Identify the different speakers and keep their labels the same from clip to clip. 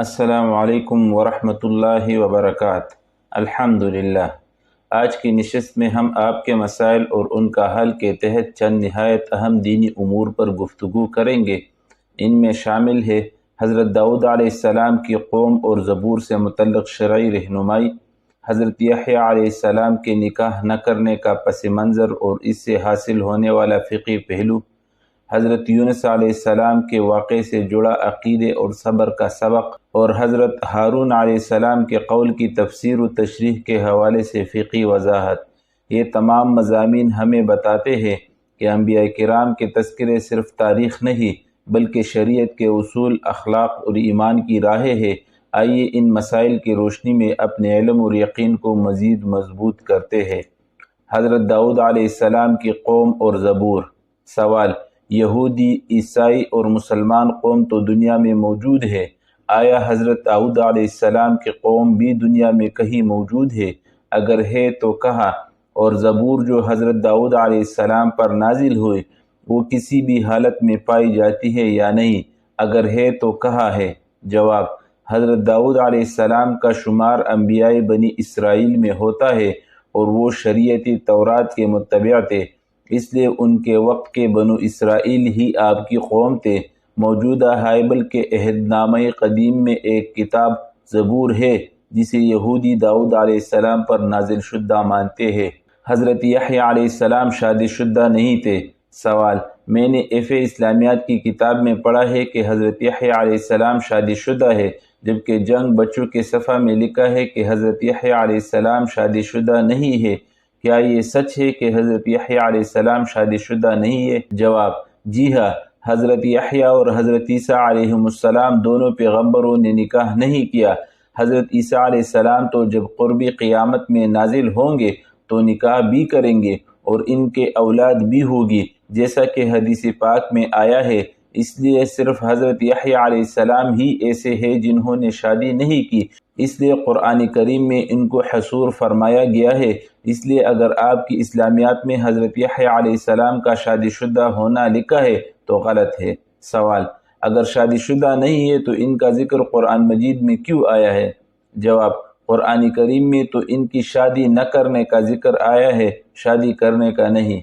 Speaker 1: السلام علیکم ورحمۃ اللہ وبرکاتہ۔ الحمدللہ، آج کی نشست میں ہم آپ کے مسائل اور ان کا حل کے تحت چند نہایت اہم دینی امور پر گفتگو کریں گے۔ ان میں شامل ہے حضرت داؤد علیہ السلام کی قوم اور زبور سے متعلق شرعی رہنمائی، حضرت یحییٰ علیہ السلام کے نکاح نہ کرنے کا پس منظر اور اس سے حاصل ہونے والا فقہی پہلو، حضرت یونس علیہ السلام کے واقعے سے جڑا عقیدے اور صبر کا سبق، اور حضرت ہارون علیہ السلام کے قول کی تفسیر و تشریح کے حوالے سے فقہی وضاحت۔ یہ تمام مضامین ہمیں بتاتے ہیں کہ انبیاء کرام کے تذکرے صرف تاریخ نہیں بلکہ شریعت کے اصول، اخلاق اور ایمان کی راہیں ہے۔ آئیے ان مسائل کی روشنی میں اپنے علم اور یقین کو مزید مضبوط کرتے ہیں۔ حضرت داؤد علیہ السلام کی قوم اور زبور۔ سوال: یہودی، عیسائی اور مسلمان قوم تو دنیا میں موجود ہے، آیا حضرت داؤد علیہ السلام کی قوم بھی دنیا میں کہیں موجود ہے؟ اگر ہے تو کہاں؟ اور زبور جو حضرت داؤد علیہ السلام پر نازل ہوئے وہ کسی بھی حالت میں پائی جاتی ہے یا نہیں؟ اگر ہے تو کہاں ہے؟ جواب: حضرت داؤد علیہ السلام کا شمار انبیاء بنی اسرائیل میں ہوتا ہے اور وہ شریعتی تورات کے متبع تھے، اس لیے ان کے وقت کے بنو اسرائیل ہی آپ کی قوم تھے۔ موجودہ بائبل کے عہد نامہ قدیم میں ایک کتاب زبور ہے جسے یہودی داؤد علیہ السلام پر نازل شدہ مانتے ہیں۔ حضرت یحییٰ علیہ السلام شادی شدہ نہیں تھے۔ سوال: میں نے اسلامیات کی کتاب میں پڑھا ہے کہ حضرت یحییٰ علیہ السلام شادی شدہ ہے، جبکہ جنگ بچوں کے صفحہ میں لکھا ہے کہ حضرت یحییٰ علیہ السلام شادی شدہ نہیں ہے۔ کیا یہ سچ ہے کہ حضرت یحییٰ علیہ السلام شادی شدہ نہیں ہے؟ جواب: جی ہاں، حضرت یحییٰ اور حضرت عیسیٰ علیہ السلام دونوں پیغمبروں نے نکاح نہیں کیا۔ حضرت عیسیٰ علیہ السلام تو جب قرب قیامت میں نازل ہوں گے تو نکاح بھی کریں گے اور ان کے اولاد بھی ہوگی، جیسا کہ حدیث پاک میں آیا ہے۔ اس لیے صرف حضرت یحییٰ علیہ السلام ہی ایسے ہیں جنہوں نے شادی نہیں کی، اس لیے قرآن کریم میں ان کو حصور فرمایا گیا ہے۔ اس لیے اگر آپ کی اسلامیات میں حضرت یحییٰ علیہ السلام کا شادی شدہ ہونا لکھا ہے تو غلط ہے۔ سوال: اگر شادی شدہ نہیں ہے تو ان کا ذکر قرآن مجید میں کیوں آیا ہے؟ جواب: قرآن کریم میں تو ان کی شادی نہ کرنے کا ذکر آیا ہے، شادی کرنے کا نہیں۔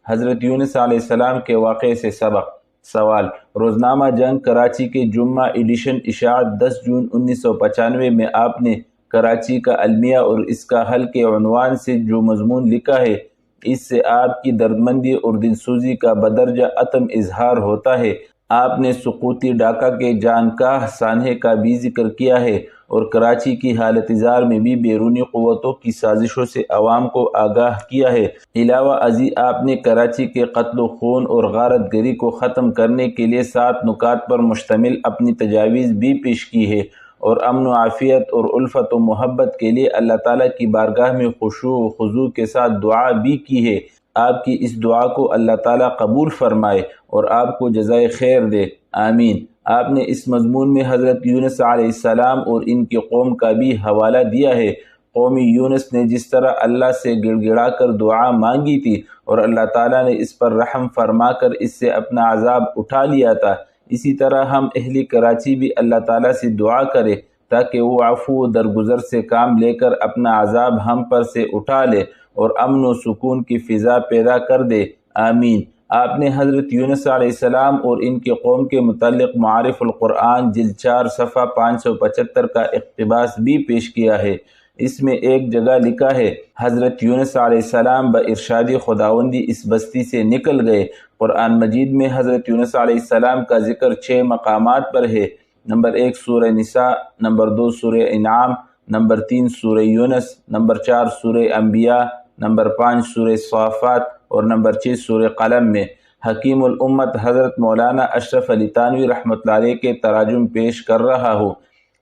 Speaker 1: حضرت یونس علیہ السلام کے واقعے سے سبق۔ سوال: روزنامہ جنگ کراچی کے جمعہ ایڈیشن اشاعت 10 جون 1995 میں آپ نے کراچی کا المیہ اور اس کا حل کے عنوان سے جو مضمون لکھا ہے، اس سے آپ کی دردمندی اور دلسوزی کا بدرجہ اتم اظہار ہوتا ہے۔ آپ نے سقوطی ڈاکہ کے جانکاہ سانحے کا بھی ذکر کیا ہے اور کراچی کی حالت زار میں بھی بیرونی قوتوں کی سازشوں سے عوام کو آگاہ کیا ہے۔ علاوہ ازیں آپ نے کراچی کے قتل و خون اور غارت گری کو ختم کرنے کے لیے 7 نکات پر مشتمل اپنی تجاویز بھی پیش کی ہے اور امن و عافیت اور الفت و محبت کے لیے اللہ تعالیٰ کی بارگاہ میں خشوع و خضوع کے ساتھ دعا بھی کی ہے۔ آپ کی اس دعا کو اللہ تعالیٰ قبول فرمائے اور آپ کو جزائے خیر دے، آمین۔ آپ نے اس مضمون میں حضرت یونس علیہ السلام اور ان کی قوم کا بھی حوالہ دیا ہے۔ قوم یونس نے جس طرح اللہ سے گڑ گڑا کر دعا مانگی تھی اور اللہ تعالیٰ نے اس پر رحم فرما کر اس سے اپنا عذاب اٹھا لیا تھا، اسی طرح ہم اہل کراچی بھی اللہ تعالیٰ سے دعا کریں تاکہ وہ عفو و درگزر سے کام لے کر اپنا عذاب ہم پر سے اٹھا لے اور امن و سکون کی فضا پیدا کر دے، آمین۔ آپ نے حضرت یونس علیہ السلام اور ان کی قوم کے متعلق معارف القرآن جلد 4 صفحہ 575 کا اقتباس بھی پیش کیا ہے۔ اس میں ایک جگہ لکھا ہے: حضرت یونس علیہ السلام بارشاد خداوندی اس بستی سے نکل گئے۔ قرآن مجید میں حضرت یونس علیہ السلام کا ذکر 6 مقامات پر ہے۔ نمبر 1 سورہ نساء، نمبر 2 سورہ انعام، نمبر 3 سورہ یونس، نمبر 4 سورہ انبیاء، نمبر 5 سورہ صافات اور نمبر 6 سورہ قلم میں۔ حکیم الامت حضرت مولانا اشرف علی تھانوی رحمۃ اللہ علیہ کے تراجم پیش کر رہا ہوں۔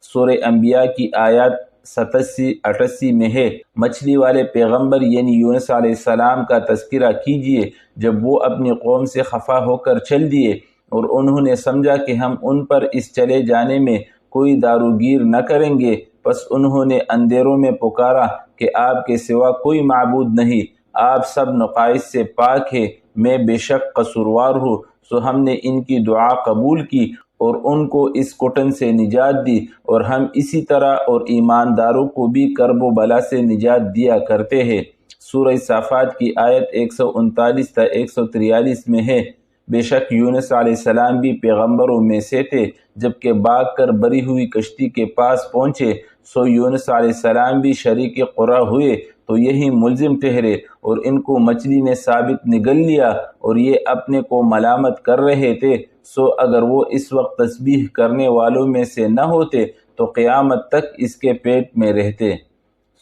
Speaker 1: سورہ انبیاء کی آیات 87-88 میں ہے: مچھلی والے پیغمبر یعنی یونس علیہ السلام کا تذکرہ کیجئے جب وہ اپنی قوم سے خفا ہو کر چل دیے اور انہوں نے سمجھا کہ ہم ان پر اس چلے جانے میں کوئی داروگیر نہ کریں گے، پس انہوں نے اندھیروں میں پکارا کہ آپ کے سوا کوئی معبود نہیں، آپ سب نقائص سے پاک ہیں، میں بے شک قصوروار ہوں۔ سو ہم نے ان کی دعا قبول کی اور ان کو اس گھٹن سے نجات دی، اور ہم اسی طرح اور ایمانداروں کو بھی کرب و بلا سے نجات دیا کرتے ہیں۔ سورہ صافات کی آیت 139 تا 143 میں ہے، بے شک یونس علیہ السلام بھی پیغمبروں میں سے تھے، جبکہ بھاگ کر بری ہوئی کشتی کے پاس پہنچے، سو یونس علیہ السلام بھی شریک قرہ ہوئے تو یہی ملزم ٹھہرے، اور ان کو مچھلی نے ثابت نگل لیا، اور یہ اپنے کو ملامت کر رہے تھے، سو اگر وہ اس وقت تسبیح کرنے والوں میں سے نہ ہوتے تو قیامت تک اس کے پیٹ میں رہتے۔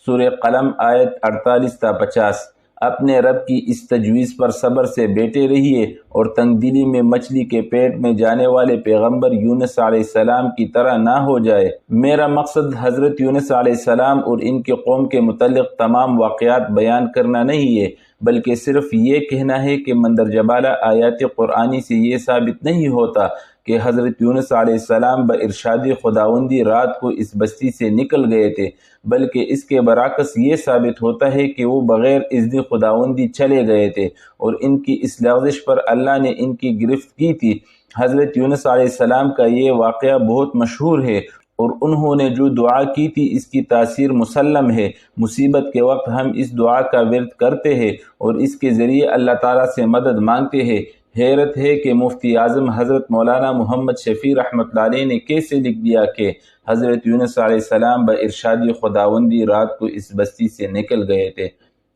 Speaker 1: سورہ قلم آیت 48 تا 50۔ اپنے رب کی اس تجویز پر صبر سے بیٹھے رہیے اور تنگ دلی میں مچھلی کے پیٹ میں جانے والے پیغمبر یونس علیہ السلام کی طرح نہ ہو جائے۔ میرا مقصد حضرت یونس علیہ السلام اور ان کے قوم کے متعلق تمام واقعات بیان کرنا نہیں ہے، بلکہ صرف یہ کہنا ہے کہ مندرجہ بالا آیات قرآنی سے یہ ثابت نہیں ہوتا کہ حضرت یونس علیہ السلام بارشاد خداوندی رات کو اس بستی سے نکل گئے تھے، بلکہ اس کے برعکس یہ ثابت ہوتا ہے کہ وہ بغیر اذن خداوندی چلے گئے تھے، اور ان کی اس لغزش پر اللہ نے ان کی گرفت کی تھی۔ حضرت یونس علیہ السلام کا یہ واقعہ بہت مشہور ہے، اور انہوں نے جو دعا کی تھی اس کی تاثیر مسلم ہے۔ مصیبت کے وقت ہم اس دعا کا ورد کرتے ہیں اور اس کے ذریعے اللہ تعالیٰ سے مدد مانگتے ہیں۔ حیرت ہے کہ مفتی اعظم حضرت مولانا محمد شفیع رحمۃ اللہ علیہ نے کیسے لکھ دیا کہ حضرت یونس علیہ السلام بارشاد خداوندی رات کو اس بستی سے نکل گئے تھے۔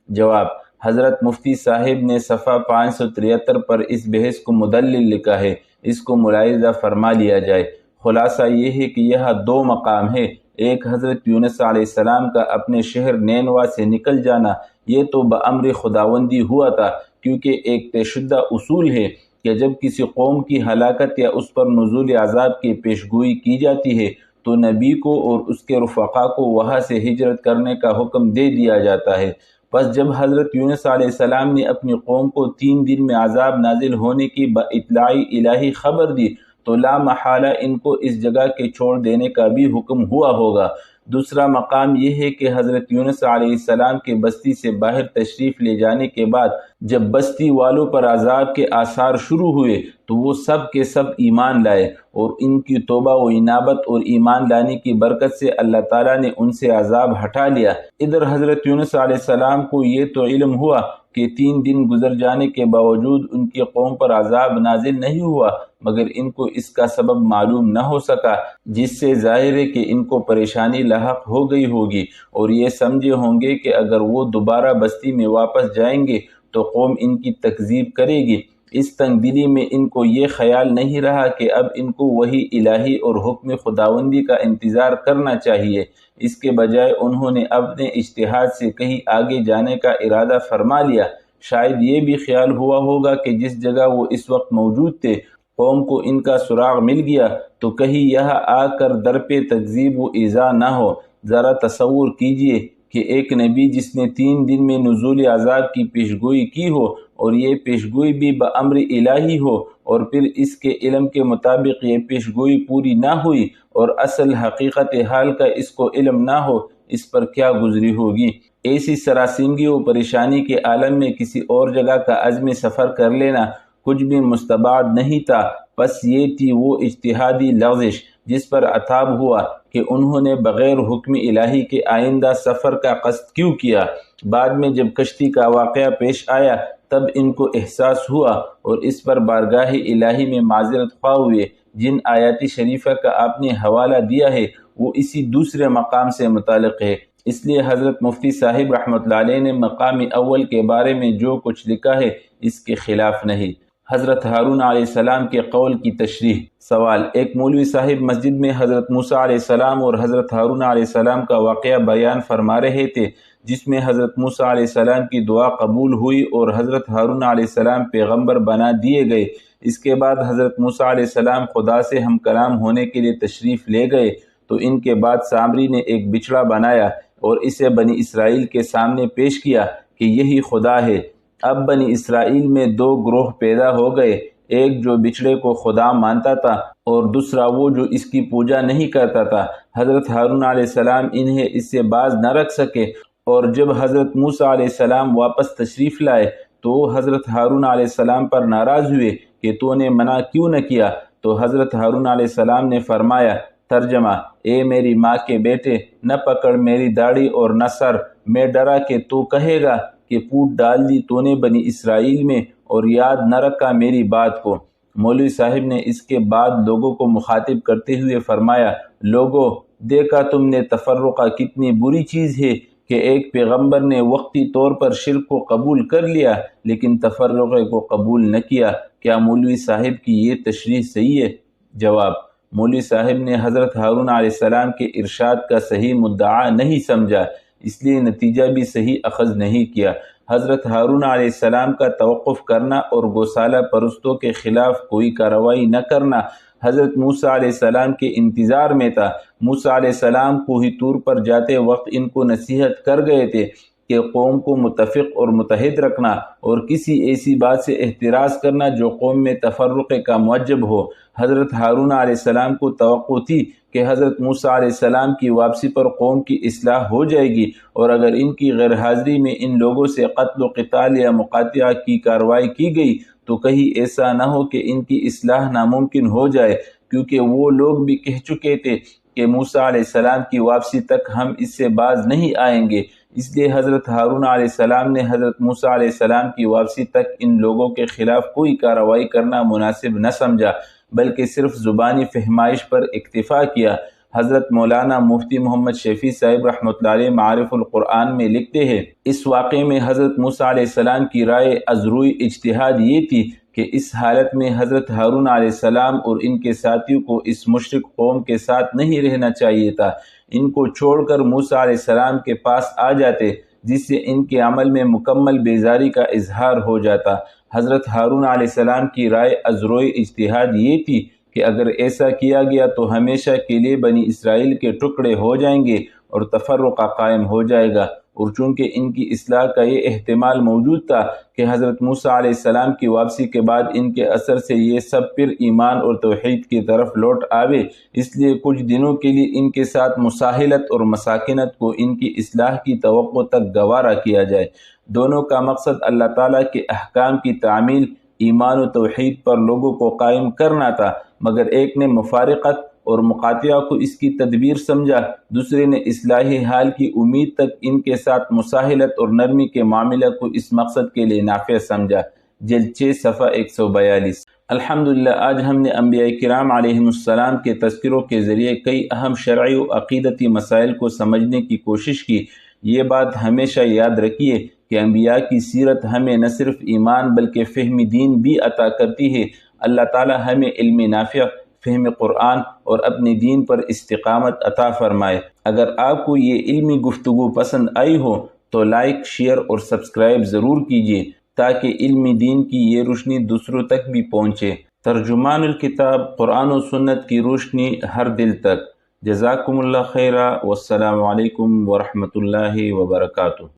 Speaker 1: جواب: حضرت مفتی صاحب نے صفحہ 573 پر اس بحث کو مدلل لکھا ہے، اس کو ملاحظہ فرما لیا جائے۔ خلاصہ یہ ہے کہ یہاں دو مقام ہے، ایک حضرت یونس علیہ السلام کا اپنے شہر نینوا سے نکل جانا، یہ تو بامر خداوندی ہوا تھا، کیونکہ ایک طے شدہ اصول ہے کہ جب کسی قوم کی ہلاکت یا اس پر نزول عذاب کی پیشگوئی کی جاتی ہے تو نبی کو اور اس کے رفقا کو وہاں سے ہجرت کرنے کا حکم دے دیا جاتا ہے۔ پس جب حضرت یونس علیہ السلام نے اپنی قوم کو 3 دن میں عذاب نازل ہونے کی باطلاع الہی خبر دی تو لا محالہ ان کو اس جگہ کے چھوڑ دینے کا بھی حکم ہوا ہوگا۔ دوسرا مقام یہ ہے کہ حضرت یونس علیہ السلام کے بستی سے باہر تشریف لے جانے کے بعد جب بستی والوں پر عذاب کے آثار شروع ہوئے تو وہ سب کے سب ایمان لائے، اور ان کی توبہ و انابت اور ایمان لانے کی برکت سے اللہ تعالیٰ نے ان سے عذاب ہٹا لیا۔ ادھر حضرت یونس علیہ السلام کو یہ تو علم ہوا کہ 3 دن گزر جانے کے باوجود ان کی قوم پر عذاب نازل نہیں ہوا، مگر ان کو اس کا سبب معلوم نہ ہو سکا، جس سے ظاہر ہے کہ ان کو پریشانی لاحق ہو گئی ہوگی، اور یہ سمجھے ہوں گے کہ اگر وہ دوبارہ بستی میں واپس جائیں گے تو قوم ان کی تکذیب کرے گی۔ اس تنگ دلی میں ان کو یہ خیال نہیں رہا کہ اب ان کو وحی الہی اور حکم خداوندی کا انتظار کرنا چاہیے، اس کے بجائے انہوں نے اپنے اجتہاد سے کہیں آگے جانے کا ارادہ فرما لیا۔ شاید یہ بھی خیال ہوا ہوگا کہ جس جگہ وہ اس وقت موجود تھے قوم کو ان کا سراغ مل گیا تو کہیں یہاں آ کر در پہ تکذیب و ایذا نہ ہو۔ ذرا تصور کیجئے کہ ایک نبی جس نے 3 دن میں نزول عذاب کی پیشگوئی کی ہو، اور یہ پیشگوئی بھی بامر الہی ہو، اور پھر اس کے علم کے مطابق یہ پیشگوئی پوری نہ ہوئی اور اصل حقیقت حال کا اس کو علم نہ ہو، اس پر کیا گزری ہوگی۔ ایسی سراسیمگی و پریشانی کے عالم میں کسی اور جگہ کا عزم سفر کر لینا کچھ بھی مستبعد نہیں تھا۔ بس یہ تھی وہ اجتہادی لغزش جس پر عتاب ہوا کہ انہوں نے بغیر حکم الہی کے آئندہ سفر کا قصد کیوں کیا۔ بعد میں جب کشتی کا واقعہ پیش آیا تب ان کو احساس ہوا اور اس پر بارگاہ الہی میں معذرت خواہ ہوئے۔ جن آیات شریفہ کا آپ نے حوالہ دیا ہے وہ اسی دوسرے مقام سے متعلق ہے، اس لیے حضرت مفتی صاحب رحمۃ اللہ علیہ نے مقام اول کے بارے میں جو کچھ لکھا ہے اس کے خلاف نہیں۔ حضرت ہارون علیہ السلام کے قول کی تشریح۔ سوال: ایک مولوی صاحب مسجد میں حضرت موسیٰ علیہ السلام اور حضرت ہارون علیہ السلام کا واقعہ بیان فرما رہے تھے، جس میں حضرت موسیٰ علیہ السلام کی دعا قبول ہوئی اور حضرت ہارون علیہ السلام پیغمبر بنا دیے گئے۔ اس کے بعد حضرت موسیٰ علیہ السلام خدا سے ہم کلام ہونے کے لیے تشریف لے گئے تو ان کے بعد سامری نے ایک بچڑا بنایا اور اسے بنی اسرائیل کے سامنے پیش کیا کہ یہی خدا ہے۔ اب بنی اسرائیل میں 2 گروہ پیدا ہو گئے، ایک جو بچڑے کو خدا مانتا تھا اور دوسرا وہ جو اس کی پوجا نہیں کرتا تھا۔ حضرت ہارون علیہ السلام انہیں اس سے باز نہ رکھ سکے، اور جب حضرت موسیٰ علیہ السلام واپس تشریف لائے تو حضرت ہارون علیہ السلام پر ناراض ہوئے کہ تو نے منع کیوں نہ کیا۔ تو حضرت ہارون علیہ السلام نے فرمایا، ترجمہ: اے میری ماں کے بیٹے، نہ پکڑ میری داڑھی اور نہ سر، میں ڈرا کہ تو کہے گا کہ پھوٹ ڈال دی تو نے بنی اسرائیل میں اور یاد نہ رکھا میری بات کو۔ مولوی صاحب نے اس کے بعد لوگوں کو مخاطب کرتے ہوئے فرمایا، لوگو، دیکھا تم نے تفرقہ کتنی بری چیز ہے کہ ایک پیغمبر نے وقتی طور پر شرک کو قبول کر لیا لیکن تفرقے کو قبول نہ کیا۔ کیا مولوی صاحب کی یہ تشریح صحیح ہے؟ جواب: مولوی صاحب نے حضرت ہارون علیہ السلام کے ارشاد کا صحیح مدعا نہیں سمجھا، اس لیے نتیجہ بھی صحیح اخذ نہیں کیا۔ حضرت ہارون علیہ السلام کا توقف کرنا اور گوسالہ پرستوں کے خلاف کوئی کارروائی نہ کرنا حضرت موسیٰ علیہ السلام کے انتظار میں تھا۔ موسیٰ علیہ السلام کوہ طور پر جاتے وقت ان کو نصیحت کر گئے تھے کہ قوم کو متفق اور متحد رکھنا اور کسی ایسی بات سے احتراز کرنا جو قوم میں تفرقے کا موجب ہو۔ حضرت ہارون علیہ السلام کو توقع تھی کہ حضرت موسیٰ علیہ السلام کی واپسی پر قوم کی اصلاح ہو جائے گی، اور اگر ان کی غیر حاضری میں ان لوگوں سے قتل و قتال یا مقاطعہ کی کارروائی کی گئی تو کہیں ایسا نہ ہو کہ ان کی اصلاح ناممکن ہو جائے، کیونکہ وہ لوگ بھی کہہ چکے تھے کہ موسیٰ علیہ السلام کی واپسی تک ہم اس سے باز نہیں آئیں گے۔ اس لیے حضرت ہارون علیہ السلام نے حضرت موسیٰ علیہ السلام کی واپسی تک ان لوگوں کے خلاف کوئی کارروائی کرنا مناسب نہ سمجھا، بلکہ صرف زبانی فہمائش پر اکتفا کیا۔ حضرت مولانا مفتی محمد شفیع صاحب رحمۃ اللہ علیہ معارف القرآن میں لکھتے ہیں، اس واقعے میں حضرت موسیٰ علیہ السلام کی رائے از روی اجتہاد یہ تھی کہ اس حالت میں حضرت ہارون علیہ السلام اور ان کے ساتھیوں کو اس مشرک قوم کے ساتھ نہیں رہنا چاہیے تھا، ان کو چھوڑ کر موسیٰ علیہ السلام کے پاس آ جاتے، جس سے ان کے عمل میں مکمل بیزاری کا اظہار ہو جاتا۔ حضرت ہارون علیہ السلام کی رائے از روی اجتہاد یہ تھی کہ اگر ایسا کیا گیا تو ہمیشہ کے لیے بنی اسرائیل کے ٹکڑے ہو جائیں گے اور تفرقہ قائم ہو جائے گا، اور چونکہ ان کی اصلاح کا یہ احتمال موجود تھا کہ حضرت موسیٰ علیہ السلام کی واپسی کے بعد ان کے اثر سے یہ سب پھر ایمان اور توحید کی طرف لوٹ آوے، اس لیے کچھ دنوں کے لیے ان کے ساتھ مساہلت اور مساکنت کو ان کی اصلاح کی توقع تک گوارا کیا جائے۔ دونوں کا مقصد اللہ تعالیٰ کے احکام کی تعمیل، ایمان و توحید پر لوگوں کو قائم کرنا تھا، مگر ایک نے مفارقت اور مقاطعہ کو اس کی تدبیر سمجھا، دوسرے نے اصلاحی حال کی امید تک ان کے ساتھ مساہلت اور نرمی کے معاملہ کو اس مقصد کے لیے نافع سمجھا۔ جلد 6 صفحہ 142۔ الحمدللہ، آج ہم نے انبیاء کرام علیہم السلام کے تذکروں کے ذریعے کئی اہم شرعی و عقیدتی مسائل کو سمجھنے کی کوشش کی۔ یہ بات ہمیشہ یاد رکھیے کہ انبیاء کی سیرت ہمیں نہ صرف ایمان بلکہ فہم دین بھی عطا کرتی ہے۔ اللہ تعالی ہمیں علم نافع، فہم قرآن اور اپنے دین پر استقامت عطا فرمائے۔ اگر آپ کو یہ علمی گفتگو پسند آئی ہو تو لائک، شیئر اور سبسکرائب ضرور کیجیے تاکہ علم دین کی یہ روشنی دوسروں تک بھی پہنچے۔ ترجمان الکتاب، قرآن و سنت کی روشنی ہر دل تک۔ جزاکم اللہ خیرہ، والسلام علیکم ورحمۃ اللہ وبرکاتہ۔